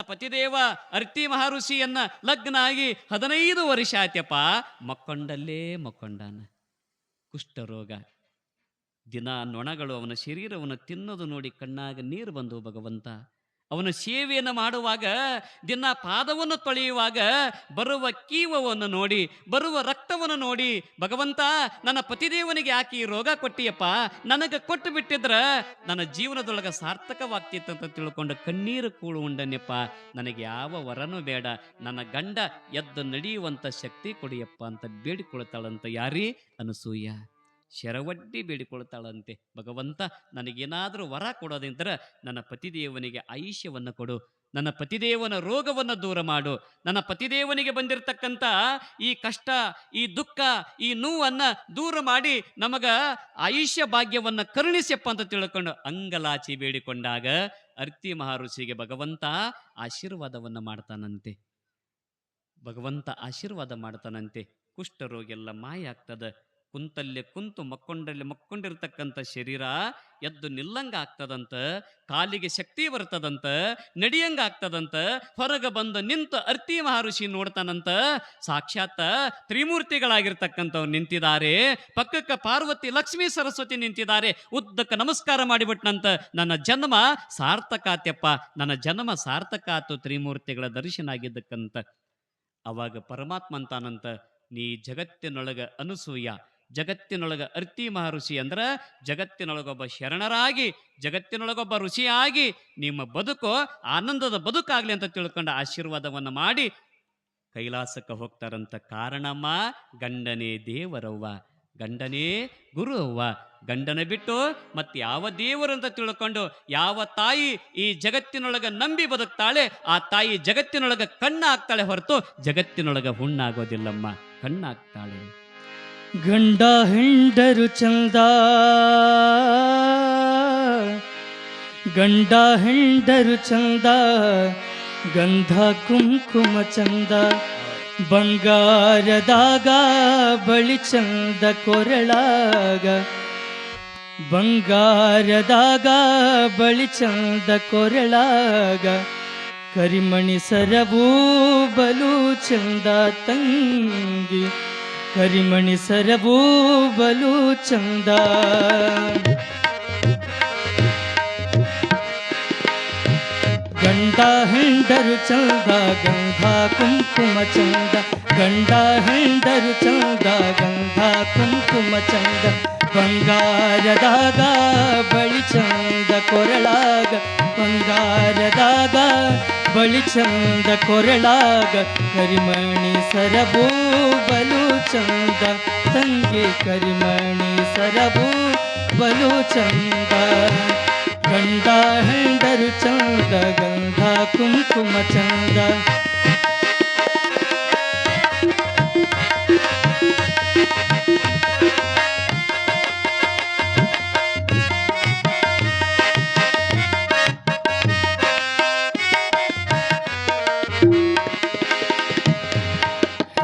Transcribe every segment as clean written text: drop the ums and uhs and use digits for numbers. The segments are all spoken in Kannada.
ಪತಿದೇವ ಅರ್ತಿ ಮಹರ್ಷಿಯನ್ನ ಲಗ್ನ ಆಗಿ 15 ವರ್ಷ ಆಯ್ತಪ್ಪ. ಮಕ್ಕೊಂಡಲ್ಲೇ ಮಕ್ಕೊಂಡಾನ. ಕುಷ್ಠರೋಗ. ದಿನ ನೊಣಗಳು ಅವನ ಶರೀರವನ್ನು ತಿನ್ನೋದು ನೋಡಿ ಕಣ್ಣಾಗ ನೀರು ಬಂದು ಭಗವಂತ. ಅವನ ಸೇವೆಯನ್ನು ಮಾಡುವಾಗ, ದಿನ ಪಾದವನ್ನು ತೊಳೆಯುವಾಗ ಬರುವ ಕೀವವನ್ನು ನೋಡಿ, ಬರುವ ರಕ್ತವನ್ನು ನೋಡಿ, ಭಗವಂತ ನನ್ನ ಪತಿದೇವನಿಗೆ ಯಾಕೆ ಈ ರೋಗ ಕೊಟ್ಟಿಯಪ್ಪ, ನನಗೆ ಕೊಟ್ಟು ಬಿಟ್ಟಿದ್ರ ನನ್ನ ಜೀವನದೊಳಗೆ ಸಾರ್ಥಕವಾಗ್ತಿತ್ತಂತ ತಿಳ್ಕೊಂಡು ಕಣ್ಣೀರು ಕೂಳು ಉಂಡನ್ಯಪ್ಪ. ನನಗೆ ಯಾವ ವರನೂ ಬೇಡ, ನನ್ನ ಗಂಡ ಎದ್ದು ನಡೆಯುವಂಥ ಶಕ್ತಿ ಕೊಡಿಯಪ್ಪ ಅಂತ ಬೇಡಿಕೊಳ್ತಾಳಂತ. ಯಾರೀ? ಅನಸೂಯ ಶರವಡ್ಡಿ ಬೇಡಿಕೊಳ್ತಾಳಂತೆ. ಭಗವಂತ ನನಗೇನಾದರೂ ವರ ಕೊಡೋದಿದ್ರೆ ನನ್ನ ಪತಿದೇವನಿಗೆ ಆಯುಷ್ಯವನ್ನು ಕೊಡು, ನನ್ನ ಪತಿದೇವನ ರೋಗವನ್ನು ದೂರ ಮಾಡು, ನನ್ನ ಪತಿದೇವನಿಗೆ ಬಂದಿರತಕ್ಕಂಥ ಈ ಕಷ್ಟ, ಈ ದುಃಖ, ಈ ನೋವನ್ನು ದೂರ ಮಾಡಿ ನಮಗ ಆಯುಷ್ಯ ಭಾಗ್ಯವನ್ನು ಕರುಣಿಸ್ಯಪ್ಪ ಅಂತ ತಿಳ್ಕೊಂಡು ಅಂಗಲಾಚಿ ಬೇಡಿಕೊಂಡಾಗ ಅರ್ತಿ ಮಹರ್ಷಿಗೆ ಭಗವಂತ ಆಶೀರ್ವಾದವನ್ನು ಮಾಡ್ತಾನಂತೆ. ಭಗವಂತ ಆಶೀರ್ವಾದ ಮಾಡ್ತಾನಂತೆ. ಕುಷ್ಠರೋಗೆಲ್ಲ ಮಾಯ ಆಗ್ತದ. ಕುಂತಲ್ಲೇ ಕುಂತು ಮಕ್ಕೊಂಡಲ್ಲಿ ಮಕ್ಕೊಂಡಿರ್ತಕ್ಕಂಥ ಶರೀರ ಎದ್ದು ನಿಲ್ಲಂಗ ಆಗ್ತದಂತ, ಕಾಲಿಗೆ ಶಕ್ತಿ ಬರ್ತದಂತ, ನಡಿಯಂಗ ಆಗ್ತದಂತ. ಹೊರಗೆ ಬಂದು ನಿಂತು ಅರ್ತಿ ಮಹರ್ಷಿ ನೋಡ್ತಾನಂತ. ಸಾಕ್ಷಾತ್ ತ್ರಿಮೂರ್ತಿಗಳಾಗಿರ್ತಕ್ಕಂಥವ್ರು ನಿಂತಿದ್ದಾರೆ. ಪಕ್ಕಕ್ಕೆ ಪಾರ್ವತಿ, ಲಕ್ಷ್ಮೀ, ಸರಸ್ವತಿ ನಿಂತಿದ್ದಾರೆ. ಉದ್ದಕ್ಕೆ ನಮಸ್ಕಾರ ಮಾಡಿಬಿಟ್ನಂತ. ನನ್ನ ಜನ್ಮ ಸಾರ್ಥಕ ಆತ್ಯಪ್ಪ, ನನ್ನ ಜನ್ಮ ಸಾರ್ಥಕ ಆತು ತ್ರಿಮೂರ್ತಿಗಳ ದರ್ಶನ ಆಗಿದ್ದಕ್ಕಂತ. ಅವಾಗ ಪರಮಾತ್ಮ ಅಂತಾನಂತ, ನೀ ಜಗತ್ತಿನೊಳಗ ಅನಸೂಯ, ಜಗತ್ತಿನೊಳಗ ಅರ್ತಿ ಮಹರ್ಷಿ ಅಂದ್ರೆ ಜಗತ್ತಿನೊಳಗೊಬ್ಬ ಶರಣರಾಗಿ, ಜಗತ್ತಿನೊಳಗೊಬ್ಬ ಋಷಿಯಾಗಿ ನಿಮ್ಮ ಬದುಕು ಆನಂದದ ಬದುಕಾಗ್ಲಿ ಅಂತ ತಿಳ್ಕೊಂಡು ಆಶೀರ್ವಾದವನ್ನು ಮಾಡಿ ಕೈಲಾಸಕ್ಕೆ ಹೋಗ್ತಾರಂತ. ಕಾರಣಮ್ಮ ಗಂಡನೇ ದೇವರವ್ವ, ಗಂಡನೇ ಗುರು ಅವ್ವ. ಗಂಡನ ಬಿಟ್ಟು ಮತ್ತೆ ಯಾವ ದೇವರು ಅಂತ ತಿಳ್ಕೊಂಡು ಯಾವ ತಾಯಿ ಈ ಜಗತ್ತಿನೊಳಗೆ ನಂಬಿ ಬದುಕ್ತಾಳೆ, ಆ ತಾಯಿ ಜಗತ್ತಿನೊಳಗೆ ಕಣ್ಣಾಗ್ತಾಳೆ ಹೊರತು ಜಗತ್ತಿನೊಳಗೆ ಹುಣ್ಣಾಗೋದಿಲ್ಲಮ್ಮ, ಕಣ್ಣಾಗ್ತಾಳೆ. ಗಂಡ ಹೆಂಡರು ಚಂದ, ಗಂಡ ಹೆಂಡರು ಚಂದ, ಗಂಧ ಕುಂಕುಮ ಚಂದ, ಬಂಗಾರದಾಗ ಬಳಿ ಚಂದ ಕೊರಳಾಗ, ಬಂಗಾರದಾಗ ಬಳಿ ಚಂದ ಕೊರಳಾಗ, ಕರಿಮಣಿ ಸರಬೂ ಬಲು ಚಂದ ತಂಗಿ, ಕರಿಮಣಿ ಸರಬೂ ಬಲು ಚಂದ. ಗಂಡ ಹೆಂಡರು ಚಂದ, ಗಂಧ ಕುಂಕುಮ ಚಂದ, ಗಂಡ ಹೆಂಡರು ಚಂದ, ಗಂಧ ಕುಂಕುಮ ಚಂದ, ಬಂಗಾರದಾಗ ಬಳಿ ಚಂದ ಕೊರಳಾಗ, ಬಂಗಾರದಾಗ ಬಳಿ ಚಂದ ಕೊರಳಾಗ, ಕರಿಮಣಿ ಸರಬೂ ಬಲು ಚಂದ ತಂಗಿ, ಕರಿಮಣಿ ಸರಬೂ ಬಲು ಚಂದ. ಗಂಡ ಹೆಂಡರು ಚಂದ, ಗಂಧ ಕುಂಕುಮ ಚಂದ.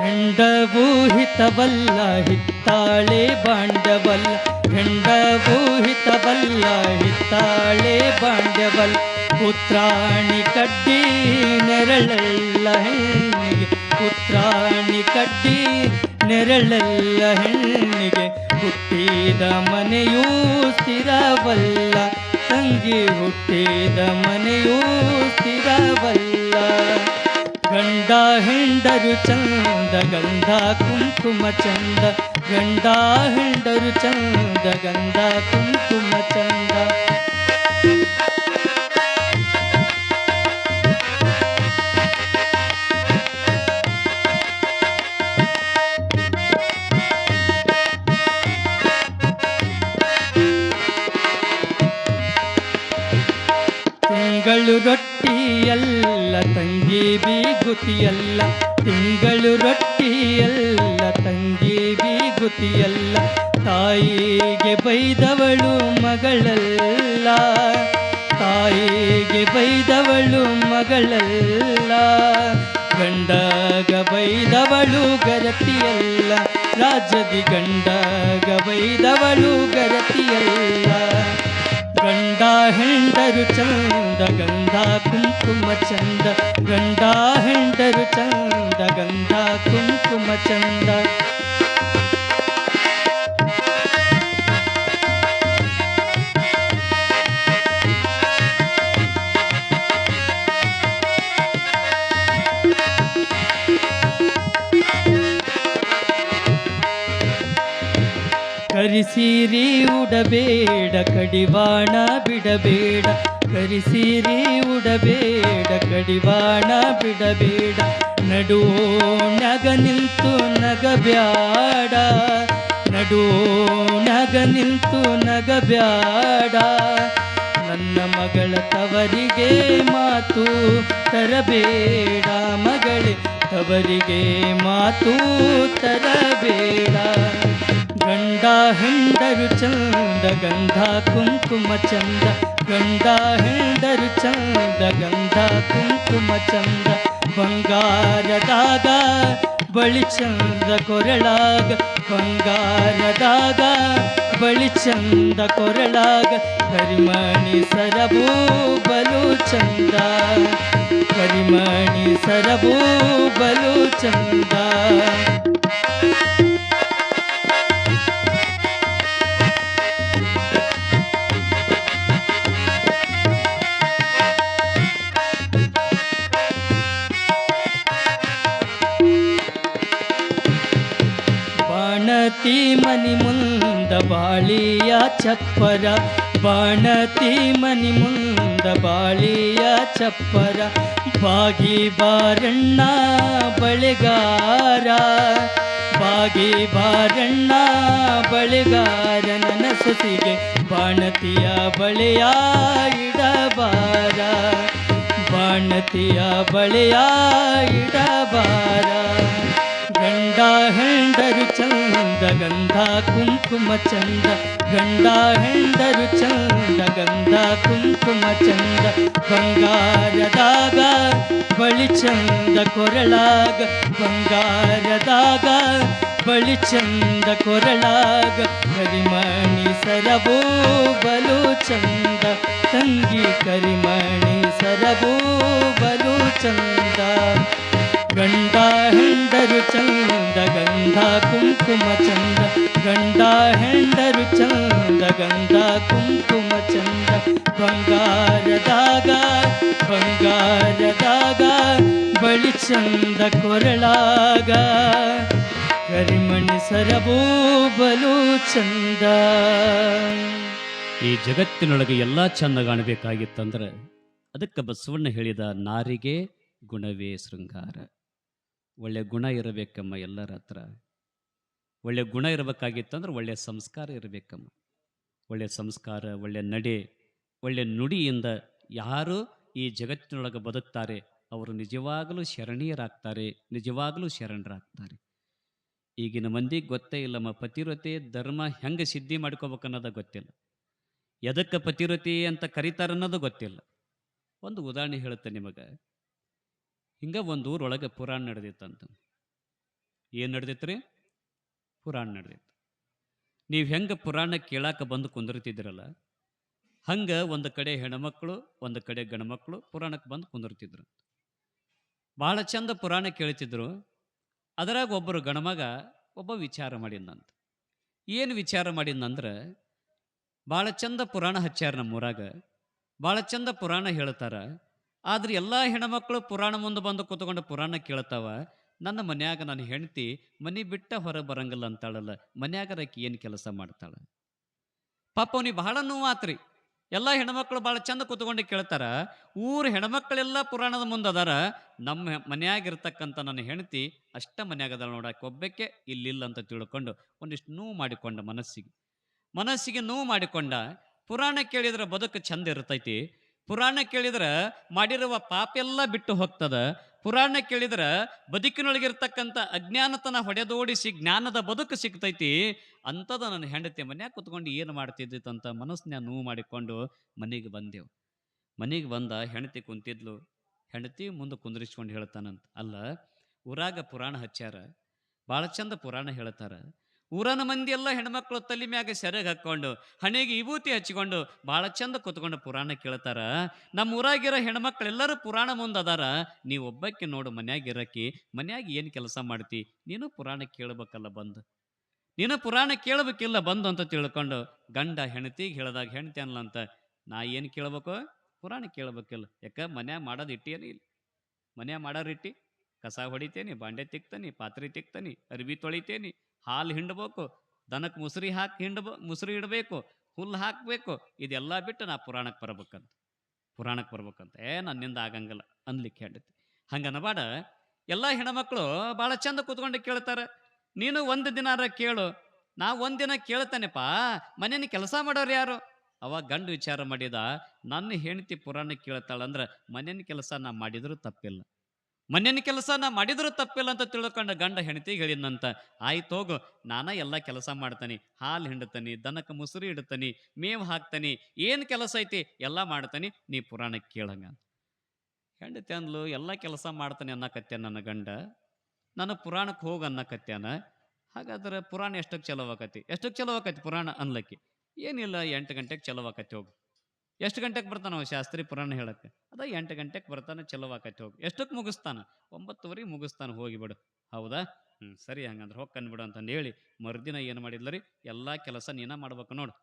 ಹೆಂಡವೂ ಹಿತವಲ್ಲ, ಹಿತ್ತಾಳೆ ಬಾಂಡವಲ್ಲ, ಹೆಂಡವೂ ಹಿತವಲ್ಲ, ಹಿತ್ತಾಳೆ ಬಾಂಡವಲ್ಲ, ಪುತ್ರಾಣಿ ಕಡ್ಡಿ ನೆರಳಲ್ಲ ಹೆಣ್ಣಿಗೆ, ಪುತ್ರಾಣಿ ಕಡ್ಡಿ ನೆರಳಲ್ಲ ಹೆಣ್ಣಿಗೆ, ಹುಟ್ಟಿದ ಮನೆಯೂ ಸ್ಥಿರವಲ್ಲ ತಂಗಿ, ಹುಟ್ಟಿದ ಮನೆಯೂ ಸ್ಥಿರವಲ್ಲ. ಗಂಡ ಹೆಂಡರು ಚಂದ, ಗಂಧ ಕುಂಕುಮ ಚಂದ, ಗಂಡ ಹೆಂಡರು ಚಂದ, ಗಂಧ ಕುಂಕುಮ ಚಂದ. ತಿಂಗಳು ರೊಟ್ಟಿಯಲ್ಲ ತಂಗಿ ಬೀಗುತಿಯಲ್ಲ, ತಿಂಗಳು ರೊಟ್ಟಿಯಲ್ಲ ತಂಗಿ ಬೀಗುತಿಯಲ್ಲ, ತಾಯಿಗೆ ಬೈದವಳು ಮಗಳಲ್ಲ, ತಾಯಿಗೆ ಬೈದವಳು ಮಗಳಲ್ಲ, ಗಂಡಗ ಬೈದವಳು ಗರತಿಯಲ್ಲ, ರಾಜದಿ ಗಂಡಗ ಬೈದವಳು ಗರತಿಯಲ್ಲ. ಗಂಡ ಹೆಂಡರು ಚಂದ ಗಂಧ ಕುಂಕುಮ ಚಂದ, ಗಂಡ ಹೆಂಡರು ಚಂದ ಗಂಧ ಕುಂಕುಮ ಚಂದ. ಕರಿಸೀರಿ ಉಡಬೇಡ ಕಡಿವಾಣ ಬಿಡಬೇಡ, ಕರಿಸೀರಿ ಉಡಬೇಡ ಕಡಿವಾಣ ಬಿಡಬೇಡ. ನಡುವೋಣ್ಯಾಗ ನಿಂತು ನಗಬ್ಯಾಡ, ನಡುವೋಣ್ಯಾಗ ನಿಂತು ನಗಬ್ಯಾಡ. ನನ್ನ ಮಗಳ ತವರಿಗೆ ಮಾತು ತರಬೇಡ, ಮಗಳೇ ತವರಿಗೆ ಮಾತು ತರಬೇಡ. ಗಂಡ ಹೆಂಡರು ಚಂದ ಗಂಧ ಕುಂಕುಮ ಚಂದ, ಗಂಡ ಹೆಂಡರು ಚಂದ ಗಂಧ ಕುಂಕುಮ ಚಂದ. ಬಂಗಾರದಾಗ ಬಳಿ ಚಂದ ಕೊರಳಾಗ, ಬಂಗಾರದಾಗ ಬಳಿ ಚಂದ ಕೊರಳಾಗ. ಕರಿಮಣಿ ಸರಬೂ ಬಲು ಚಂದ, ಕರಿಮಣಿ ಸರಬೂ ಬಲು ಚಂದ. ಬಾಣತಿ ಮನಿ ಮುಂದ ಬಾಳಿಯ ಚಪ್ಪರ, ಬಾಣತಿ ಮನಿ ಮುಂದ ಬಾಳಿಯ ಚಪ್ಪರ. ಬಾಗಿ ಬಾರಣ್ಣ ಬಳೆಗಾರ, ಬಾಗಿ ಬಾರಣ್ಣ ಬಳೆಗಾರ. ನನ್ನ ಸೊಸಿಗೆ ಬಾಣತಿಯ ಬಳೆಯ ಇಡಬಾರ, ಬಾಣತಿಯ ಬಳೆಯ ಇಡಬಾರ. ಗಂಡ ಹೆಂಡರು ಚಂದ ಗಂಧ ಕುಂಕುಮ ಚಂದ, ಗಂಡ ಹೆಂಡರು ಚಂದ ಗಂಧ ಕುಂಕುಮ ಚಂದ. ಬಂಗಾರದಾಗ ಬಳಿ ಚಂದ ಕೊರಳಾಗ, ಬಂಗಾರದಾಗ ಬಳಿ ಚಂದ ಕೊರಳಾಗ. ಕರಿಮಣಿ ಸರಬೂ ಬಲು ಚಂದ, ತಂಗಿ ಕರಿಮಣಿ ಸರಬೂ ಬಲು ಚಂದ. ಗಂಡ ಹೆಂಡರು ಚಂದ ಗಂಧ ಕುಂಕುಮ ಚಂದ, ಗಂಡ ಹೆಂಡರು ಚಂದ ಗಂಧ ಕುಂಕುಮ ಚಂದ. ಬಂಗಾರದಾಗ ಬಂಗಾರದಾಗ ಬಳಿ ಚಂದ ಕೊರಳಾಗ, ಕರಿಮಣಿ ಸರಬೂ ಬಲು ಚಂದ. ಈ ಜಗತ್ತಿನೊಳಗೆ ಎಲ್ಲ ಚಂದ ಕಾಣಬೇಕಾಗಿತ್ತಂದ್ರೆ ಅದಕ್ಕೆ ಬಸವಣ್ಣ ಹೇಳಿದ ನಾರಿಗೆ ಗುಣವೇ ಶೃಂಗಾರ. ಒಳ್ಳೆ ಗುಣ ಇರಬೇಕಮ್ಮ ಎಲ್ಲರ ಹತ್ರ. ಒಳ್ಳೆ ಗುಣ ಇರಬೇಕಾಗಿತ್ತಂದ್ರೆ ಒಳ್ಳೆಯ ಸಂಸ್ಕಾರ ಇರಬೇಕಮ್ಮ. ಒಳ್ಳೆಯ ಸಂಸ್ಕಾರ, ಒಳ್ಳೆಯ ನಡೆ, ಒಳ್ಳೆಯ ನುಡಿಯಿಂದ ಯಾರು ಈ ಜಗತ್ತಿನೊಳಗೆ ಬದುಕ್ತಾರೆ ಅವರು ನಿಜವಾಗಲೂ ಶರಣೀಯರಾಗ್ತಾರೆ, ನಿಜವಾಗಲೂ ಶರಣರಾಗ್ತಾರೆ. ಈಗಿನ ಮಂದಿಗೆ ಗೊತ್ತೇ ಇಲ್ಲಮ್ಮ ಪತಿವ್ರತೆ ಧರ್ಮ ಹೆಂಗೆ ಸಿದ್ಧಿ ಮಾಡ್ಕೋಬೇಕನ್ನೋದು ಗೊತ್ತಿಲ್ಲ, ಎದಕ್ಕೆ ಪತಿವ್ರತೆ ಅಂತ ಕರೀತಾರೆ ಅನ್ನೋದು ಗೊತ್ತಿಲ್ಲ. ಒಂದು ಉದಾಹರಣೆ ಹೇಳುತ್ತೆ ನಿಮಗೆ. ಹಿಂಗೆ ಒಂದು ಊರೊಳಗೆ ಪುರಾಣ ನಡೆದಿತ್ತಂತ. ಏನು ನಡೆದಿತ್ತು ರೀ? ಪುರಾಣ ನಡೆದಿತ್ತು. ನೀವು ಹೆಂಗೆ ಪುರಾಣ ಕೇಳಾಕ ಬಂದು ಕುಂದಿರ್ತಿದ್ರಲ್ಲ, ಹಂಗೆ ಒಂದು ಕಡೆ ಹೆಣ್ಮಕ್ಳು ಒಂದು ಕಡೆ ಗಂಡ್ಮಕ್ಳು ಪುರಾಣಕ್ಕೆ ಬಂದು ಕುಂದಿರ್ತಿದ್ರು. ಭಾಳ ಚಂದ ಪುರಾಣ ಕೇಳ್ತಿದ್ರು. ಅದರಾಗ ಒಬ್ಬರು ಗಣಮಗ ಒಬ್ಬ ವಿಚಾರ ಮಾಡಿದ್ನಂತ. ಏನು ವಿಚಾರ ಮಾಡಿದ್ನಂದ್ರೆ, ಭಾಳ ಚಂದ ಪುರಾಣ ಹಚ್ಚಾರ ನಮ್ಮೂರಾಗ, ಭಾಳ ಚಂದ ಪುರಾಣ ಹೇಳ್ತಾರ. ಆದ್ರೆ ಎಲ್ಲ ಹೆಣ್ಮಕ್ಳು ಪುರಾಣ ಮುಂದೆ ಬಂದು ಕೂತ್ಕೊಂಡು ಪುರಾಣ ಕೇಳ್ತಾವ. ನನ್ನ ಮನ್ಯಾಗ ನನ್ನ ಹೆಂಡತಿ ಮನೆ ಬಿಟ್ಟ ಹೊರ ಬರಂಗಿಲ್ಲ ಅಂತಾಳಲ್ಲ, ಮನ್ಯಾಗರಕ್ಕೆ ಏನು ಕೆಲಸ ಮಾಡ್ತಾಳ? ಪಾಪ ಅವನಿಗೆ ಬಹಳ ನೋವಾತ್ರಿ. ಎಲ್ಲ ಹೆಣ್ಮಕ್ಳು ಭಾಳ ಚಂದ ಕೂತ್ಕೊಂಡು ಕೇಳ್ತಾರ. ಊರು ಹೆಣ್ಮಕ್ಳೆಲ್ಲ ಪುರಾಣದ ಮುಂದೆ ಅದಾರ. ನಮ್ಮ ಮನ್ಯಾಗಿರ್ತಕ್ಕಂಥ ನನ್ನ ಹೆಂಡತಿ ಅಷ್ಟ ಮನ್ಯಾಗ ಅದಾಳ ನೋಡಕ್ಕೆ, ಒಬ್ಬಕ್ಕೆ ಇಲ್ಲಿಲ್ಲ ಅಂತ ತಿಳ್ಕೊಂಡು ಒಂದಿಷ್ಟು ನೋವು ಮಾಡಿಕೊಂಡ, ಮನಸ್ಸಿಗೆ ನೋವು ಮಾಡಿಕೊಂಡ. ಪುರಾಣ ಕೇಳಿದ್ರೆ ಬದುಕು ಚಂದ ಇರ್ತೈತಿ, ಪುರಾಣ ಕೇಳಿದ್ರೆ ಮಾಡಿರುವ ಪಾಪೆಲ್ಲ ಬಿಟ್ಟು ಹೋಗ್ತದ, ಪುರಾಣ ಕೇಳಿದ್ರೆ ಬದುಕಿನೊಳಗಿರ್ತಕ್ಕಂಥ ಅಜ್ಞಾನತನ ಹೊಡೆದೋಡಿಸಿ ಜ್ಞಾನದ ಬದುಕು ಸಿಗ್ತೈತಿ. ಅಂಥದ್ದು ನನ್ನ ಹೆಂಡತಿ ಮನ್ಯಾಗ ಕುತ್ಕೊಂಡು ಏನು ಮಾಡ್ತಿದ್ದಿತ್ತಂತ ಮನಸ್ಸನ್ನ ನೋವು ಮಾಡಿಕೊಂಡು ಮನೆಗೆ ಬಂದೆವು. ಮನೆಗೆ ಬಂದ ಹೆಂಡತಿ ಕುಂತಿದ್ಲು. ಹೆಂಡತಿ ಮುಂದೆ ಕುಂದ್ರಿಸ್ಕೊಂಡು ಹೇಳ್ತಾನಂತ, ಅಲ್ಲ ಊರಾಗ ಪುರಾಣ ಹಚ್ಚಾರ, ಭಾಳ ಚಂದ ಪುರಾಣ ಹೇಳ್ತಾರ. ಊರನ ಮಂದಿ ಎಲ್ಲ ಹೆಣ್ಮಕ್ಳು ತಲೆ ಮ್ಯಾಗ ಸೆರಗ್ ಹಾಕ್ಕೊಂಡು ಹಣೆಗೆ ವಿಭೂತಿ ಹಚ್ಕೊಂಡು ಭಾಳ ಚಂದ ಕೂತ್ಕೊಂಡು ಪುರಾಣ ಕೇಳ್ತಾರ. ನಮ್ಮ ಊರಾಗಿರೋ ಹೆಣ್ಮಕ್ಳೆಲ್ಲರೂ ಪುರಾಣ ಮುಂದದಾರ. ನೀವು ಒಬ್ಬಕ್ಕೆ ನೋಡು ಮನ್ಯಾಗ ಇರಕ್ಕಿ, ಮನ್ಯಾಗ ಏನು ಕೆಲಸ ಮಾಡ್ತಿ, ನೀನು ಪುರಾಣ ಕೇಳ್ಬೇಕಲ್ಲ ಬಂದು, ನೀನು ಪುರಾಣ ಕೇಳಬೇಕಿಲ್ಲ ಬಂದು ಅಂತ ತಿಳ್ಕೊಂಡು ಗಂಡ ಹೆಂಡತಿಗೆ ಹೇಳ್ದಾಗ ಹೆಂಡತಿ ಅನ್ಲಂತ, ನಾ ಏನು ಕೇಳ್ಬೇಕು, ಪುರಾಣ ಕೇಳ್ಬೇಕಿಲ್ಲ. ಯಾಕ ಮನ್ಯಾಗ ಮಾಡೋದು ಇಟ್ಟಿಯೇನು ಇಲ್ಲ, ಮನ್ಯಾಗ ಮಾಡೋರು ಇಟ್ಟಿ ಕಸ ಹೊಡಿತೇನಿ, ಬಾಂಡೆ ತಿಕ್ತಾನಿ, ಪಾತ್ರೆ ತಿಕ್ತಾನಿ, ಅರ್ಬಿ ತೊಳಿತೇನಿ, ಹಾಲು ಹಿಂಡಬೇಕು, ದನಕ್ಕೆ ಮುಸುರಿ ಹಾಕಿ ಮುಸುರಿ ಇಡಬೇಕು, ಹುಲ್ಲು ಹಾಕಬೇಕು, ಇದೆಲ್ಲ ಬಿಟ್ಟು ನಾ ಪುರಾಣಕ್ಕೆ ಬರ್ಬೇಕಂತ ನನ್ನಿಂದ ಆಗಂಗಿಲ್ಲ ಅನ್ಲಿಕ್ಕೆ ಹೆಂಡತಿ. ಹಂಗನಬಾಡ. ಎಲ್ಲ ಹೆಣ್ಮಕ್ಳು ಭಾಳ ಚಂದ ಕೂತ್ಕೊಂಡು ಕೇಳ್ತಾರೆ. ನೀನು ಒಂದು ದಿನಾರ ಕೇಳು, ನಾ ಒಂದಿನ ಕೇಳ್ತಾನೆಪ್ಪ, ಮನೇನ ಕೆಲಸ ಮಾಡೋರು ಯಾರು? ಅವಾಗ ಗಂಡು ವಿಚಾರ ಮಾಡಿದ, ನನ್ನ ಹೆಂಡತಿ ಪುರಾಣ ಕೇಳ್ತಾಳಂದ್ರೆ ಮನೇನ ಕೆಲಸ ನಾ ಮಾಡಿದ್ರು ತಪ್ಪಿಲ್ಲ, ಮನೇನ ಕೆಲಸ ನಾ ಮಾಡಿದ್ರು ತಪ್ಪಿಲ್ಲ ಅಂತ ತಿಳ್ಕೊಂಡು ಗಂಡ ಹೆಂಡತಿಗೆ ಹೇಳಿದ್ನಂತ, ಆಯ್ತು ಹೋಗು, ನಾನ ಎಲ್ಲ ಕೆಲಸ ಮಾಡ್ತಾನೆ, ಹಾಲು ಹಿಂಡ್ತಾನೆ, ದನಕ್ಕೆ ಮುಸುರಿ ಇಡ್ತಾನೆ, ಮೇವು ಹಾಕ್ತಾನೆ, ಏನು ಕೆಲಸ ಐತಿ ಎಲ್ಲ ಮಾಡ್ತಾನೆ, ನೀ ಪುರಾಣ ಕೇಳಂಗ. ಹೆಂಡತಿ ಅಂದ್ಲು, ಎಲ್ಲ ಕೆಲಸ ಮಾಡ್ತಾನೆ ಅನ್ನಕತ್ಯಾನ ನನ್ನ ಗಂಡ, ನಾನು ಪುರಾಣಕ್ಕೆ ಹೋಗಿ ಅನ್ನಕತ್ಯಾನ. ಹಾಗಾದ್ರೆ ಪುರಾಣ ಎಷ್ಟಕ್ಕೆ ಚಲೋ ಆಕತಿ ಪುರಾಣ ಅನ್ಲಕ್ಕಿ. ಏನಿಲ್ಲ, 8 ಗಂಟೆಗೆ ಚಲೋ ಆಕತಿ ಹೋಗು. ಎಷ್ಟು ಗಂಟೆಗೆ ಬರ್ತಾನ ಅವ ಶಾಸ್ತ್ರಿ ಪುರಾಣ ಹೇಳಕ್ಕೆ? ಅದ 8 ಗಂಟೆಗೆ ಬರ್ತಾನೆ, ಚಲೋ ಆಕತಿ ಹೋಗಿ. ಎಷ್ಟಕ್ಕೆ ಮುಗಿಸ್ತಾನ? 9:30 ಮುಗಿಸ್ತಾನ, ಹೋಗಿಬಿಡು. ಹೌದಾ, ಸರಿ, ಹಂಗಂದ್ರೆ ಹೋಗ್ಕನ್ಬಿಡು ಅಂತಂದು ಹೇಳಿ ಮರುದಿನ ಏನು ಮಾಡಿದ್ಲರಿ, ಎಲ್ಲ ಕೆಲಸ ನೀನ ಮಾಡ್ಬೇಕು ನೋಡು.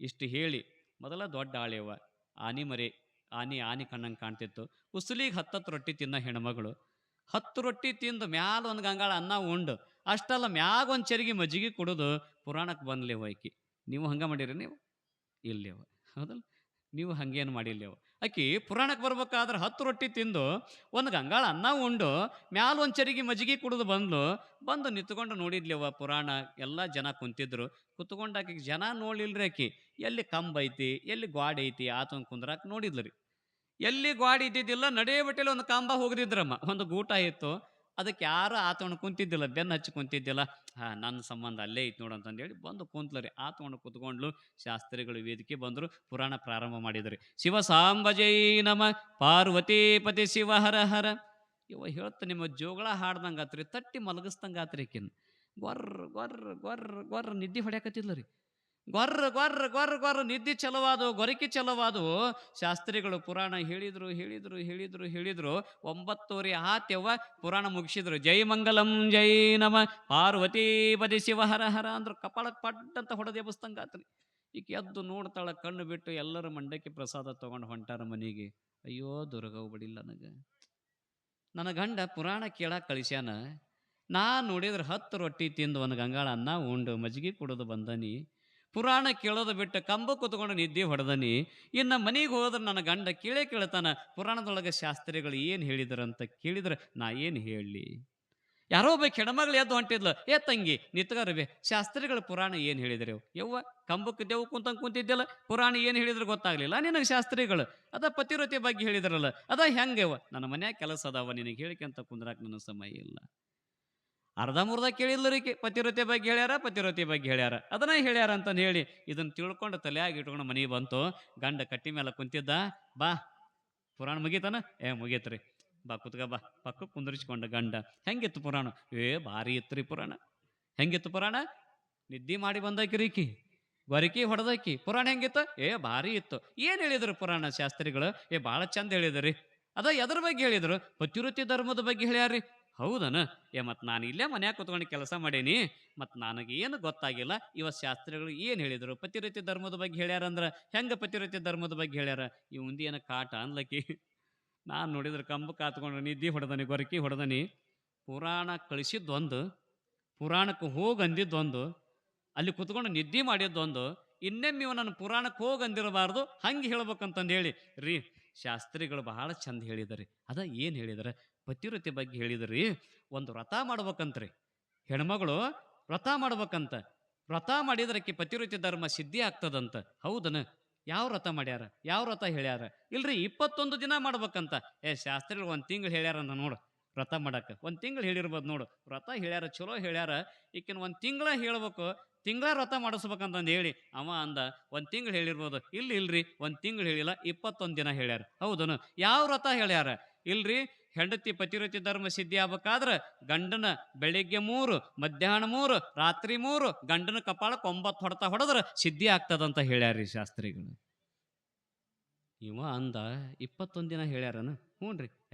ಇಷ್ಟು ಹೇಳಿ ಮೊದಲ ದೊಡ್ಡ ಆಳೆವ ಆನಿ ಮರಿ, ಆನಿ ಕಣ್ಣಂಗೆ ಕಾಣ್ತಿತ್ತು. ಉಸುಲಿಗೆ 10 ರೊಟ್ಟಿ ತಿನ್ನ ಹೆಣ್ಮಗಳು 10 ರೊಟ್ಟಿ ತಿಂದು ಮ್ಯಾಲ ಒಂದು ಗಂಗಾಳ ಅನ್ನ ಉಂಡು, ಅಷ್ಟಲ್ಲ ಮ್ಯಾಗ ಒಂದು ಚರಿಗೆ ಮಜ್ಜಿಗೆ ಕುಡಿದು ಪುರಾಣಕ್ಕೆ ಬಂದ್ಲಿ ಹೋಯ್ಕಿ. ನೀವು ಹಂಗೆ ಮಾಡಿರಿ? ನೀವು ಇಲ್ಲೇವ, ಹೌದಲ್ಲ, ನೀವು ಹಂಗೇನು ಮಾಡಿಲ್ಲೇವ. ಆಕಿ ಪುರಾಣಕ್ಕೆ ಬರ್ಬೇಕಾದ್ರೆ 10 ರೊಟ್ಟಿ ತಿಂದು ಒಂದು ಗಂಗಾಳ ಅನ್ನ ಉಂಡು ಮ್ಯಾಲ ಒಂದು ಚರಿಗೆ ಮಜ್ಜಿಗೆ ಕುಡಿದು ಬಂದು ನಿಂತ್ಕೊಂಡು ನೋಡಿದ್ಲೇವ ಪುರಾಣ. ಎಲ್ಲ ಜನ ಕುಂತಿದ್ರು, ಕುತ್ಕೊಂಡು ಆಕಿಗೆ ಜನ ನೋಡ್ಲಿಲ್ರಿ. ಆಕಿ ಎಲ್ಲಿ ಕಂಬ ಐತಿ, ಎಲ್ಲಿ ಗ್ವಾಡಿ ಐತಿ ಆತನ ಕುಂದ್ರಾಕ ನೋಡಿದ್ರಿ. ಎಲ್ಲಿ ಗ್ವಾಡಿ ಇದ್ದಿದ್ದಿಲ್ಲ, ನಡೇ ಬಟ್ಟೆಲಿ ಒಂದು ಕಂಬ ಹೋಗದಿದ್ರಮ್ಮ, ಒಂದು ಗೂಟ ಇತ್ತು, ಅದಕ್ಕೆ ಯಾರು ಆತವನ್ನು ಕುಂತಿದ್ದಿಲ್ಲ, ಬೆನ್ನು ಹಚ್ಚಿ ಕುಂತಿದ್ದಿಲ್ಲ. ನನ್ನ ಸಂಬಂಧ ಅಲ್ಲೇ ಐತಿ ನೋಡು ಅಂತಂದೇಳಿ ಬಂದು ಕುಂತ್ಲರಿ. ಆತವನ್ನು ಕುತ್ಕೊಂಡ್ಲು. ಶಾಸ್ತ್ರಿಗಳು ವೇದಿಕೆ ಬಂದರು, ಪುರಾಣ ಪ್ರಾರಂಭ ಮಾಡಿದ್ರಿ. ಶಿವ ಸಾಂಬಜೈ ನಮ ಪಾರ್ವತೀಪತಿ ಶಿವ ಹರ ಹರ. ಇವ ಹೇಳ್ತ ನಿಮ್ಮ ಜೋಗಳ ಹಾಡ್ದಂಗಾತ್ರಿ, ತಟ್ಟಿ ಮಲಗಿಸ್ದಂಗಾತ್ರಿ. ಆಕಿನ್ ಗೊರ್ರ ಗೊರ್ರ ಗೊರ್ರ ಗೊರ್ರ ನಿದ್ದೆ ಹೊಡ್ಯಾಕತ್ತಿದ್ಲರಿ. ಗೊರ್ರ ಗೊರ್ರ ಗೊರ್ರ ಗೊರ್ರ ನಿದ್ದೆ ಚಲವಾದವು, ಗೊರಕಿ ಚಲವಾದವು. ಶಾಸ್ತ್ರಿಗಳು ಪುರಾಣ ಹೇಳಿದ್ರು 9:30 ಆತ್ಯವ ಪುರಾಣ ಮುಗಿಸಿದ್ರು. ಜೈ ಮಂಗಲಂ ಜೈ ನಮ ಪಾರ್ವತೀಪತಿ ಶಿವ ಹರ ಹರ ಅಂದ್ರು. ಕಪಾಳಕ್ಕೆ ಪಡ್ಡಂತ ಹೊಡೆದು ಎಬ್ಬಿಸ್ದಂಗಾತ್ರಿ. ಈಗ ಎದ್ದು ನೋಡ್ತಾಳ, ಕಣ್ಣು ಬಿಟ್ಟು ಎಲ್ಲರ ಮಂಡಕ್ಕಿ ಪ್ರಸಾದ ತಗೊಂಡು ಹೊಂಟಾರ ಮನೆಗೆ. ಅಯ್ಯೋ ದುರ್ಗವು ಬಡಿಲ್ಲ ನನ್ನ ಗಂಡ ಪುರಾಣ ಕೇಳಕ್ಕೆ ಕಳಿಸ್ಯಾನ. ನಾ ನೋಡಿದ್ರೆ 10 ರೊಟ್ಟಿ ತಿಂದು ಒಂದು ಗಂಗಾಳ ಅನ್ನ ಉಂಡು ಮಜ್ಜಿಗೆ ಕುಡಿದು ಬಂದನಿ, ಪುರಾಣ ಕೇಳೋದು ಬಿಟ್ಟು ಕಂಬ ಕೂತ್ಕೊಂಡು ನಿದ್ದೆ ಹೊಡೆದನಿ. ಇನ್ನು ಮನೆಗೆ ಹೋದ್ರೆ ನನ್ನ ಗಂಡ ಕೇಳ್ತಾನ, ಪುರಾಣದೊಳಗೆ ಶಾಸ್ತ್ರಿಗಳು ಏನು ಹೇಳಿದ್ರಂತ ಕೇಳಿದ್ರೆ ನಾ ಏನು ಹೇಳಲಿ? ಯಾರೋ ಒಬ್ಬ ಹೆಣ್ಮಗಳು ಎದ್ದು ಹೊಂಟಿದ್ಲು, ತಂಗಿ ನಿತ್ಗಾರಬೇ, ಶಾಸ್ತ್ರಿಗಳು ಪುರಾಣ ಏನು ಹೇಳಿದ್ರು? ಯವ್ವ, ಕಂಬಕ್ಕೆ ದೇವು ಕುಂತಿದ್ದಿಲ್ಲ, ಪುರಾಣ ಏನು ಹೇಳಿದ್ರು ಗೊತ್ತಾಗ್ಲಿಲ್ಲ ನಿನಗೆ? ಶಾಸ್ತ್ರಿಗಳು ಅದ ಪತಿವ್ರತೆ ಬಗ್ಗೆ ಹೇಳಿದ್ರಲ್ಲ, ಅದ ಹೆಂಗೆವ? ನನ್ನ ಮನ್ಯಾಗ ಕೆಲಸ ಅದಾವ, ನಿನಗೆ ಹೇಳಿಕೆಂತ ಕುಂದ್ರಾಕ ನನ್ನ ಸಮಯ ಇಲ್ಲ. ಅರ್ಧಮುರ್ಧ ಕೇಳಿಲ್ಲರಿಗೆ ಪತಿವ್ರತೆ ಬಗ್ಗೆ ಹೇಳ್ಯಾರ, ಅದನ್ನ ಹೇಳ್ಯಾರ ಅಂತಂದು ಹೇಳಿ ಇದನ್ನು ತಿಳ್ಕೊಂಡು ತಲೆಯಾಗಿ ಇಟ್ಕೊಂಡು ಮನೆಗೆ ಬಂತು. ಗಂಡ ಕಟ್ಟಿ ಮೇಲೆ ಕುಂತಿದ್ದ. ಬಾ ಪುರಾಣ ಮುಗೀತಾನ? ಮುಗೀತ್ರಿ, ಬಾ ಕುತ್ಕ ಬಾ. ಪಕ್ಕಕ್ಕೆ ಕುಂದರ್ಸ್ಕೊಂಡ ಗಂಡ. ಹೆಂಗಿತ್ತು ಪುರಾಣ? ಭಾರಿ ಇತ್ರಿ ಪುರಾಣ. ಹೆಂಗಿತ್ತು ಪುರಾಣ? ನಿದ್ದೆ ಮಾಡಿ ಬಂದಾಕಿರಿಕಿ, ಗೊರಕಿ ಹೊಡೆದಾಕಿ. ಪುರಾಣ ಹೆಂಗಿತ್ತು? ಭಾರಿ ಇತ್ತು. ಏನು ಹೇಳಿದ್ರು ಪುರಾಣ ಶಾಸ್ತ್ರಿಗಳು? ಭಾಳ ಚಂದ ಹೇಳಿದ್ರಿ. ಅದ ಎದ್ರ ಬಗ್ಗೆ ಹೇಳಿದ್ರು? ಪತಿವ್ರತೆ ಧರ್ಮದ ಬಗ್ಗೆ ಹೇಳ್ಯಾರಿ. ಹೌದನ? ಮತ್ತು ನಾನು ಇಲ್ಲೇ ಮನ್ಯಾಗ ಕುತ್ಕೊಂಡು ಕೆಲಸ ಮಾಡೀನಿ, ಮತ್ತು ನನಗೇನು ಗೊತ್ತಾಗಿಲ್ಲ. ಇವತ್ತು ಶಾಸ್ತ್ರಿಗಳು ಏನು ಹೇಳಿದರು? ಪತಿವ್ರತೆ ಧರ್ಮದ ಬಗ್ಗೆ ಹೇಳ್ಯಾರಂದ್ರೆ ಹೆಂಗೆ ಪತಿವ್ರತೆ ಧರ್ಮದ ಬಗ್ಗೆ ಹೇಳ್ಯಾರ? ಈ ಮುಂದೆ ಏನೋ ಕಾಟ ಅನ್ಲಕ್ಕಿ. ನಾನು ನೋಡಿದ್ರೆ ಕಂಬ ಕಾತ್ಕೊಂಡು ನಿದ್ದೆ ಹೊಡೆದನಿ, ಗೊರಕಿ ಹೊಡೆದನಿ. ಪುರಾಣ ಕಳಿಸಿದ್ದೊಂದು, ಪುರಾಣಕ್ಕೆ ಹೋಗಿ ಅಂದಿದ್ದೊಂದು, ಅಲ್ಲಿ ಕುತ್ಕೊಂಡು ನಿದ್ದೆ ಮಾಡಿದ್ದೊಂದು. ಇನ್ನೊಮ್ಮೆ ಇವ ನನ್ನ ಪುರಾಣಕ್ಕೆ ಹೋಗಿ ಅಂದಿರಬಾರ್ದು, ಹಂಗೆ ಹೇಳ್ಬೇಕಂತಂದು ಹೇಳಿ ರೀ ಶಾಸ್ತ್ರಿಗಳು ಬಹಳ ಚಂದ ಹೇಳಿದಾರೆ. ಅದ ಏನು ಹೇಳಿದಾರೆ? ಪತಿವ್ರತೆ ಬಗ್ಗೆ ಹೇಳಿದ್ರಿ. ಒಂದು ವ್ರತ ಮಾಡ್ಬೇಕಂತ್ರಿ, ಹೆಣ್ಮಗಳು ವ್ರತ ಮಾಡ್ಬೇಕಂತ. ವ್ರತ ಮಾಡಿದ್ರಕ್ಕೆ ಪತಿವ್ರತೆ ಧರ್ಮ ಸಿದ್ಧಿ ಆಗ್ತದಂತ. ಹೌದನ? ಯಾವ ವ್ರತ ಮಾಡ್ಯಾರ? ಯಾವ ವ್ರತ ಹೇಳ್ಯಾರ? ಇಲ್ರಿ 21 ದಿನ ಮಾಡ್ಬೇಕಂತ. ಶಾಸ್ತ್ರಿಗಳು 1 ತಿಂಗಳು ಹೇಳ್ಯಾರಂತ ನೋಡು ವ್ರತ ಮಾಡಕ್ಕೆ. 1 ತಿಂಗಳು ಹೇಳಿರ್ಬೋದು ನೋಡು. ವ್ರತ ಹೇಳ್ಯಾರ, ಚಲೋ ಹೇಳ್ಯಾರ. ಈಕಿನ 1 ತಿಂಗಳ ಹೇಳ್ಬೇಕು, ತಿಂಗಳ ವ್ರತ ಮಾಡಿಸ್ಬೇಕಂತಂದು ಹೇಳಿ ಅವ ಅಂದ. 1 ತಿಂಗಳು ಹೇಳಿರ್ಬೋದು. ಇಲ್ರಿ 1 ತಿಂಗಳು ಹೇಳಿಲ್ಲ, 21 ದಿನ ಹೇಳ್ಯಾರ. ಹೌದನು? ಯಾವ ವ್ರತ ಹೇಳ್ಯಾರ? ಇಲ್ರಿ ಹೆಂಡತಿ ಪತಿರತಿ ಧರ್ಮ ಸಿದ್ಧಿ ಆಗ್ಬೇಕಾದ್ರೆ ಗಂಡನ ಬೆಳಿಗ್ಗೆ 3, ಮಧ್ಯಾಹ್ನ 3, ರಾತ್ರಿ 3, ಗಂಡನ ಕಪಾಳಕ್ಕೆ 9 ಹೊಡೆತ ಹೊಡೆದ್ರೆ ಸಿದ್ಧಿ ಆಗ್ತದಂತ ಹೇಳ್ಯಾರ್ರಿ ಶಾಸ್ತ್ರಿಗಳು. ಇವ ಅಂದ 21 ದಿನ ಹೇಳ್ಯಾರನ. ಹ್ಞೂ ರೀ,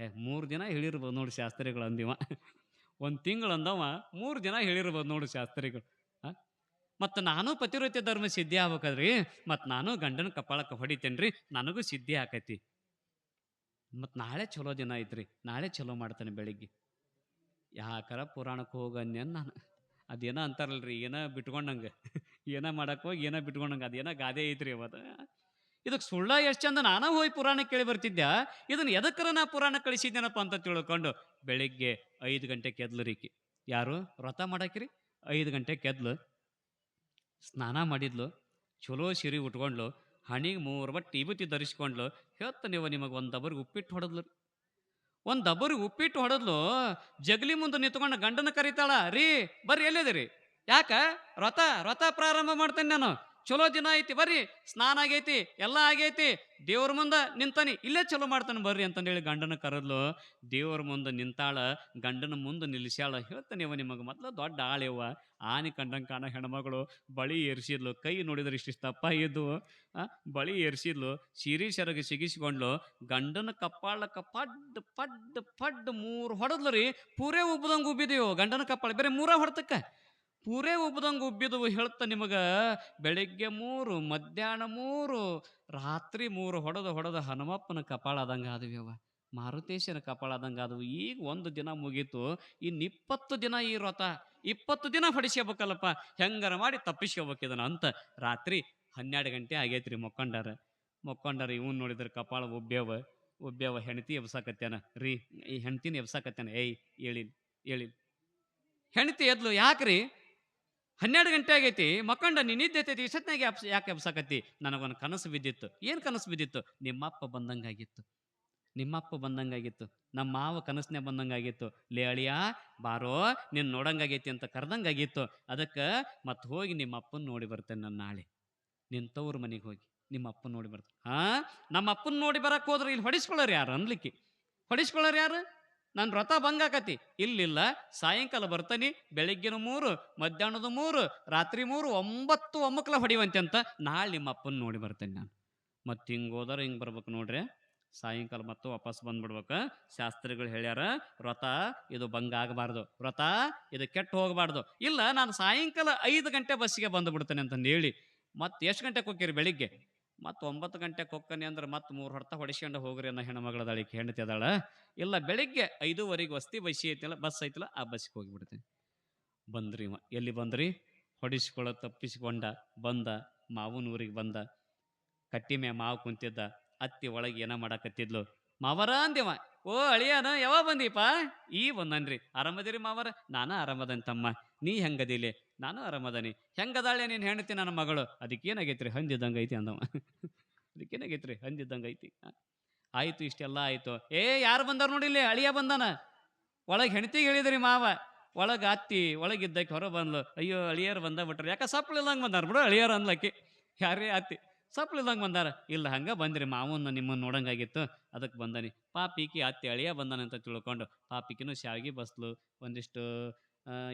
3 ದಿನ ಹೇಳಿರ್ಬೋದು ನೋಡಿ ಶಾಸ್ತ್ರಿಗಳು ಅಂದಿವ. 1 ತಿಂಗಳು ಅಂದವ 3 ದಿನ ಹೇಳಿರ್ಬೋದು ನೋಡಿ ಶಾಸ್ತ್ರಿಗಳು. ಮತ್ತು ನಾನು ಪತಿವ್ರತ್ಯ ಧರ್ಮ ಸಿದ್ಧಿ ಆಗ್ಬೇಕಾದ್ರಿ, ಮತ್ತು ನಾನು ಗಂಡನ ಕಪಾಳಕ್ಕೆ ಹೊಡಿತೇನ್ರಿ, ನನಗೂ ಸಿದ್ಧಿ ಆಕೈತಿ. ಮತ್ತು ನಾಳೆ ಚಲೋ ದಿನ ಐತ್ರಿ, ನಾಳೆ ಚಲೋ ಮಾಡ್ತಾನೆ ಬೆಳಿಗ್ಗೆ. ಯಾಕಾರ ಪುರಾಣಕ್ಕೆ ಹೋಗನ್ಯನ್ ನಾನು. ಅದೇನೋ ಅಂತಾರಲ್ರಿ, ಏನೋ ಬಿಟ್ಕೊಂಡಂಗೆ ಏನೋ ಮಾಡಕ್ಕೆ ಹೋಗಿ ಏನೋ ಬಿಟ್ಕೊಂಡಂಗೆ, ಅದೇನೋ ಗಾದೆ ಐತ್ರಿ ಅವತ್ತು. ಇದಕ್ಕೆ ಸುಳ್ಳ ಎಷ್ಟು ಚಂದ ನಾನಾ ಹೋಗಿ ಪುರಾಣ ಕೇಳಿ ಬರ್ತಿದ್ದೆ. ಇದನ್ನು ಎದಕ್ಕರ ನಾ ಪುರಾಣ ಕಳಿಸಿದ್ದೇನಪ್ಪ ಅಂತ ತಿಳ್ಕೊಂಡು ಬೆಳಿಗ್ಗೆ 5 ಗಂಟೆಗೆ ಎದ್ಲು ರೀಕಿ. ಯಾರು ವ್ರತ ಮಾಡಾಕಿರಿ? 5 ಗಂಟೆಗೆ ಎದ್ಲು, ಸ್ನಾನ ಮಾಡಿದ್ಲು, ಚಲೋ ಸಿರಿ ಉಟ್ಕೊಂಡ್ಲು, ಹಣಿಗೆ 3 ಬಟ್ಟೆ ವಿಭೂತಿ ಧರಿಸ್ಕೊಂಡ್ಲು. ಹೇಳ್ತ ನೀವು ನಿಮಗೆ ಒಂದು ದಬ್ಬರಿಗೆ ಉಪ್ಪಿಟ್ಟು ಹೊಡೆದ್ಲು. ಒಂದು ದಬ್ಬರಿಗೆ ಉಪ್ಪಿಟ್ಟು ಹೊಡೆದ್ಲು. ಜಗಲಿ ಮುಂದೆ ನಿಂತ್ಕೊಂಡು ಗಂಡನ ಕರಿತಾಳ, ರೀ ಬರ್ರಿ ಎಲ್ಲಿದಿರಿ? ಯಾಕ? ವ್ರತ ಪ್ರಾರಂಭ ಮಾಡ್ತೇನೆ ನಾನು, ಚಲೋ ದಿನ ಐತಿ ಬರ್ರಿ, ಸ್ನಾನ ಆಗೈತಿ, ಎಲ್ಲ ಆಗೈತಿ, ದೇವ್ರ ಮುಂದೆ ನಿಂತಾನಿ, ಇಲ್ಲೇ ಚಲೋ ಮಾಡ್ತಾನೆ ಬರ್ರಿ ಅಂತಂದೇಳಿ ಗಂಡನ ಕರೆದ್ಲು. ದೇವ್ರ ಮುಂದೆ ನಿಂತಾಳ, ಗಂಡನ ಮುಂದೆ ನಿಲ್ಲಿಸ್ಯಾಳ. ಹೇಳ್ತಾನೆ ಇವ ನಿಮಗೆ ಮೊದಲು ದೊಡ್ಡ ಆಳಿವ, ಆನೆ ಕಂಡಂಗೆ ಕಾಣ ಹೆಣ್ಮಗಳು. ಬಳಿ ಏರಿಸಿದ್ಲು, ಕೈ ನೋಡಿದ್ರೆ ಇಷ್ಟಿಷ್ಟಪ್ಪ ಇದ್ದು, ಬಳಿ ಏರಿಸಿದ್ಲು, ಸೀರೆ ಸೆರಗಿ ಸಿಗಿಸ್ಕೊಂಡ್ಲು, ಗಂಡನ ಕಪ್ಪಾಳಕ್ಕೆ ಪಡ್ ಪಡ್ ಪಡ್ 3 ಹೊಡೆದ್ಲು ರೀ. ಪೂರೇ ಉಬ್ಬದಂಗೆ ಉಬ್ಬಿದೆವು ಗಂಡನ ಕಪ್ಪಾಳ, ಬೇರೆ 3 ಹೊಡೆತಕ್ಕ ಪೂರೇ ಉಬ್ಬದಂಗೆ ಉಬ್ಬಿದವು. ಹೇಳ್ತಾ ನಿಮಗೆ ಬೆಳಿಗ್ಗೆ 3, ಮಧ್ಯಾಹ್ನ 3, ರಾತ್ರಿ 3 ಹೊಡೆದು ಹನುಮಪ್ಪನ ಕಪಾಳ ಆದಂಗೆ ಆದವ್ಯವ, ಮಾರುತೇಶನ ಕಪಾಳ ಆದಂಗೆ ಆದವು. ಈಗ 1 ದಿನ ಮುಗೀತು, ಇನ್ನು 20 ದಿನ ಈ ವ್ರತ, 20 ದಿನ ಹೊಡಿಸ್ಕೋಬೇಕಲ್ಲಪ್ಪ, ಹೆಂಗಾರ ಮಾಡಿ ತಪ್ಪಿಸ್ಕೋಬೇಕಿದನ ಅಂತ ರಾತ್ರಿ 12 ಗಂಟೆ ಆಗೈತ್ರಿ. ಮೊಕ್ಕೊಂಡಾರ ಇವನ್ ನೋಡಿದ್ರೆ ಕಪಾಳ ಉಬ್ಬ್ಯಾವ. ಹೆಂಡತಿ ಎಬ್ಸಾಕತ್ಯಾನ, ರೀ ಈ ಹೆಂಡ್ತಿನ ಎಬ್ಸಾಕತ್ಯಾನ, ಹೇಳಿ ಹೆಂಡತಿ ಎದ್ಲು, ಯಾಕ್ರಿ 12 ಗಂಟೆ ಆಗೈತಿ, ಮಕ್ಕಂಡ ನಿದ್ದೆ ಇಷ್ಟತ್ನಾಗ ಯಾಕೆ ಎಬ್ಸಾಕತ್ತಿ? ನನಗೊಂದು ಕನಸು ಬಿದ್ದಿತ್ತು. ಏನು ಕನಸು ಬಿದ್ದಿತ್ತು? ನಿಮ್ಮಪ್ಪ ಬಂದಂಗಾಗಿತ್ತು. ನಮ್ಮ ಮಾವ ಕನಸನ್ನೇ ಬಂದಂಗಾಗಿತ್ತು. ಲೇ ಅಳಿಯ ಬಾರೋ ನೀನು ನೋಡಂಗಾಗೈತಿ ಅಂತ ಕರೆದಂಗಾಗಿತ್ತು. ಅದಕ್ಕೆ ಮತ್ತೆ ಹೋಗಿ ನಿಮ್ಮ ಅಪ್ಪನ ನೋಡಿ ಬರ್ತೇನೆ ನಾನು ನಾಳೆ. ನಿನ್ನ ತವ್ರ ಮನೆಗೆ ಹೋಗಿ ನಿಮ್ಮ ಅಪ್ಪನ ನೋಡಿ ಬರ್ತೇನೆ. ನಮ್ಮ ಅಪ್ಪನ ನೋಡಿ ಬರಕ್ಕೆ ಹೋದ್ರೆ ಇಲ್ಲಿ ಹೊಡಿಸ್ಕೊಳ್ಳೋರು ಯಾರು ಅನ್ಲಿಕ್ಕೆ? ಹೊಡಿಸ್ಕೊಳ್ಳೋರು ಯಾರು? ನಾನು ವ್ರತ ಭಂಗಾಕತಿ. ಇಲ್ಲ, ಸಾಯಂಕಾಲ ಬರ್ತಾನೆ, ಬೆಳಿಗ್ಗಿನ 3, ಮಧ್ಯಾಹ್ನದ 3, ರಾತ್ರಿ 3, 9 ಒಮ್ಮಕ್ಲ ಹೊಡಿವಂತೆ ಅಂತ ನಾಳೆ ನಿಮ್ಮ ಅಪ್ಪನ ನೋಡಿ ಬರ್ತೇನೆ ನಾನು. ಮತ್ತು ಹಿಂಗೆ ಹೋದ್ರೆ ಹಿಂಗೆ ಬರ್ಬೇಕು ನೋಡ್ರಿ, ಸಾಯಂಕಾಲ ಮತ್ತು ವಾಪಸ್ ಬಂದ್ಬಿಡ್ಬೇಕು. ಶಾಸ್ತ್ರಿಗಳು ಹೇಳ್ಯಾರ, ವ್ರತ ಇದು ಭಂಗ ಆಗಬಾರ್ದು, ವ್ರತ ಇದು ಕೆಟ್ಟು ಹೋಗಬಾರ್ದು. ಇಲ್ಲ ನಾನು ಸಾಯಂಕಾಲ 5 ಗಂಟೆ ಬಸ್ಸಿಗೆ ಬಂದುಬಿಡ್ತೇನೆ ಅಂತಂದು ಹೇಳಿ, ಮತ್ತು ಎಷ್ಟು ಗಂಟೆಗೆ ಹೋಗ್ತೀರಿ? ಬೆಳಿಗ್ಗೆ ಮತ್ತು 9 ಗಂಟೆಗೆ ಹೋಗ್ತಾನೆ ಅಂದ್ರೆ ಮತ್ತೆ 3 ಹೊಡೆತ ಹೊಡಿಸ್ಕೊಂಡು ಹೋಗ್ರಿ ಅನ್ನೋ ಹೆಣ್ಮಗಳದಾಳಿಕೆ ಹೆಂಡತಿ ಅದಾಳ. ಇಲ್ಲ ಬೆಳಿಗ್ಗೆ 5:15 ವಸ್ತಿ ಬಸ್ ಐತಿಲ್ಲ, ಆ ಬಸ್ಸಿಗೆ ಹೋಗಿಬಿಡ್ತೀನಿ. ಬಂದ್ರಿ ಎಲ್ಲಿ ಬಂದ್ರಿ? ಹೊಡಿಸ್ಕೊಳ್ಳೋ ತಪ್ಪಿಸ್ಕೊಂಡ ಬಂದ, ಮಾವನೂರಿಗೆ ಬಂದ. ಕಟ್ಟಿ ಮೇ ಮಾವು ಕುಂತಿದ್ದ, ಅತ್ತಿ ಒಳಗೆ ಏನೋ ಮಾಡಕತ್ತಿದ್ಲು. ಮಾವರ ಅಂದೇವ, ಓ ಅಳಿಯನ ಯಾವಾಗ ಬಂದೀಪ? ಈ ಬಂದನ್ರಿ. ಆರಾಮದಿರಿ ಮಾವರ? ನಾನು ಆರಾಮದನ್ ತಮ್ಮ, ನೀ ಹೆಂಗದಿಲೆ? ನಾನು ಆರಾಮದನಿ. ಹೆಂಗದಾಳೆ ನೀನು ಹೆಂಡತಿ ನನ್ನ ಮಗಳು? ಅದಕ್ಕೇನಾಗೈತ್ರಿ? ಹಂದಿದ್ದಂಗೆ ಐತಿ ಅಂದವ. ಅದಕ್ಕೇನಾಗೈತ್ರಿ? ಹಂದಿದ್ದಂಗೆ ಐತಿ. ಆಯ್ತು, ಇಷ್ಟೆಲ್ಲ ಆಯ್ತು. ಯಾರು ಬಂದಾರ ನೋಡಿಲ್ಲಿ? ಅಳಿಯ ಬಂದಾನ. ಒಳಗೆ ಹೆಂಡತಿಗೆ ಹೇಳಿದ್ರಿ ಮಾವ, ಒಳಗೆ ಅತ್ತಿ ಒಳಗಿದ್ದಕ್ಕೆ ಹೊರ ಬಂದ್ಲು. ಅಯ್ಯೋ ಅಳಿಯರು ಬಂದ ಬಿಟ್ರಿ, ಯಾಕೆ ಸಪ್ಲಿಲ್ದಂಗೆ ಬಂದಾರ ಬಿಡು ಅಳಿಯರು ಅನ್ಲಕ್ಕಿ. ಯಾರೇ ಅತ್ತಿ ಸಪ್ಲಿಲ್ದಂಗೆ ಬಂದಾರ? ಇಲ್ಲ ಹಂಗೆ ಬಂದ್ರಿ, ಮಾವನ್ನ ನಿಮ್ಮನ್ನು ನೋಡಂಗಾಗಿತ್ತು ಅದಕ್ಕೆ ಬಂದಾನಿ. ಪಾಪಿಕಿ ಅತ್ತಿ ಅಳಿಯ ಬಂದಾನ ಅಂತ ತಿಳ್ಕೊಂಡು ಪಾಪಿಕಿನೂ ಶಾವಿಗೆ ಬಸ್ಲು, ಒಂದಿಷ್ಟು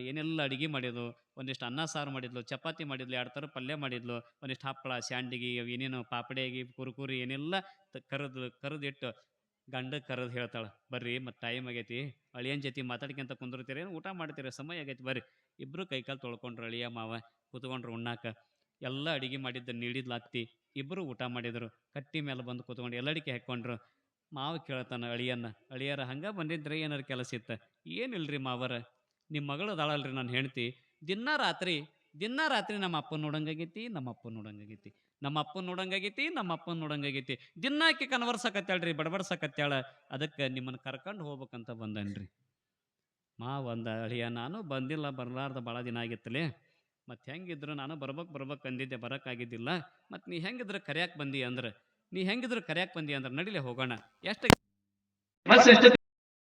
ಏನೆಲ್ಲ ಅಡುಗೆ ಮಾಡಿದ್ಲು, ಒಂದಿಷ್ಟು ಅನ್ನ ಸಾರು ಮಾಡಿದ್ಲು, ಚಪಾತಿ ಮಾಡಿದ್ಲು, 2 ಥರ ಪಲ್ಯ ಮಾಡಿದ್ಲು, ಒಂದಿಷ್ಟು ಹಪ್ಪಳ ಶಾಂಡಿಗೆ ಏನೇನು ಪಾಪಡಿಯಾಗಿ ಕುರುಕುರಿ ಏನೆಲ್ಲ ಕರೆದಿಟ್ಟು ಗಂಡ ಕರೆದು ಹೇಳ್ತಾಳೆ, ಬರ್ರಿ ಮತ್ತು ಟೈಮ್ ಆಗೈತಿ, ಅಳಿಯನ ಜೊತೆ ಮಾತಾಡ್ಕೊಂತ ಕುಂದಿರ್ತೀರಿ, ಊಟ ಮಾಡ್ತೀರಿ, ಸಮಯ ಆಗೈತಿ, ಬರ್ರಿ. ಇಬ್ಬರು ಕೈಕಾಲು ತೊಳ್ಕೊಂಡ್ರು, ಅಳಿಯ ಮಾವ ಕೂತ್ಕೊಂಡ್ರು ಉಣ್ಣಾಕ. ಎಲ್ಲ ಅಡುಗೆ ಮಾಡಿದ್ದು ನೀಡಿದ್ಲು ಅತ್ತಿ. ಇಬ್ಬರು ಊಟ ಮಾಡಿದರು. ಕಟ್ಟಿ ಮೇಲೆ ಬಂದು ಕೂತ್ಕೊಂಡು ಎಲ್ಲಡಿಕೆ ಹಾಕ್ಕೊಂಡ್ರು. ಮಾವ ಕೇಳ್ತಾನೆ ಅಳಿಯರ ಹಂಗೆ ಬಂದಿದ್ರೆ ಏನಾರು ಕೆಲಸ ಇತ್ತು? ಏನಿಲ್ರಿ ಮಾವರ, ನಿಮ್ಮ ಮಗಳು ಅದಾಳಲ್ರಿ ನನ್ನ ಹೆಂಡ್ತಿ, ದಿನ ರಾತ್ರಿ ನಮ್ಮ ಅಪ್ಪನ ನೋಡಂಗಾಗೈತಿ, ನಮ್ಮ ಅಪ್ಪನ ನೋಡಂಗಾಗೈತಿ. ದಿನಾಕಿ ಕನ್ವರ್ಸಕತ್ತಾಳ್ರಿ, ಬಡಬಡ್ಸಕತ್ತಾಳ. ಅದಕ್ಕೆ ನಿಮ್ಮನ್ನು ಕರ್ಕೊಂಡು ಹೋಗ್ಬೇಕಂತ ಬಂದನ್ರಿ. ಮಾವ ಅಂದ, ಅಳಿಯ ನಾನು ಬಂದಿಲ್ಲ, ಬರಲಾರ್ದ ಭಾಳ ದಿನ ಆಗಿತ್ತಲೇ, ಮತ್ತು ಹೆಂಗಿದ್ರು ನಾನು ಬರ್ಬೇಕು ಅಂದಿದ್ದೆ, ಬರೋಕ್ಕಾಗಿದ್ದಿಲ್ಲ. ಮತ್ತು ನೀ ಹೆಂಗಿದ್ರೆ ಕರ್ಯಾಕೆ ಬಂದಿ ಅಂದ್ರೆ ನಡಿಲೆ ಹೋಗೋಣ. ಎಷ್ಟು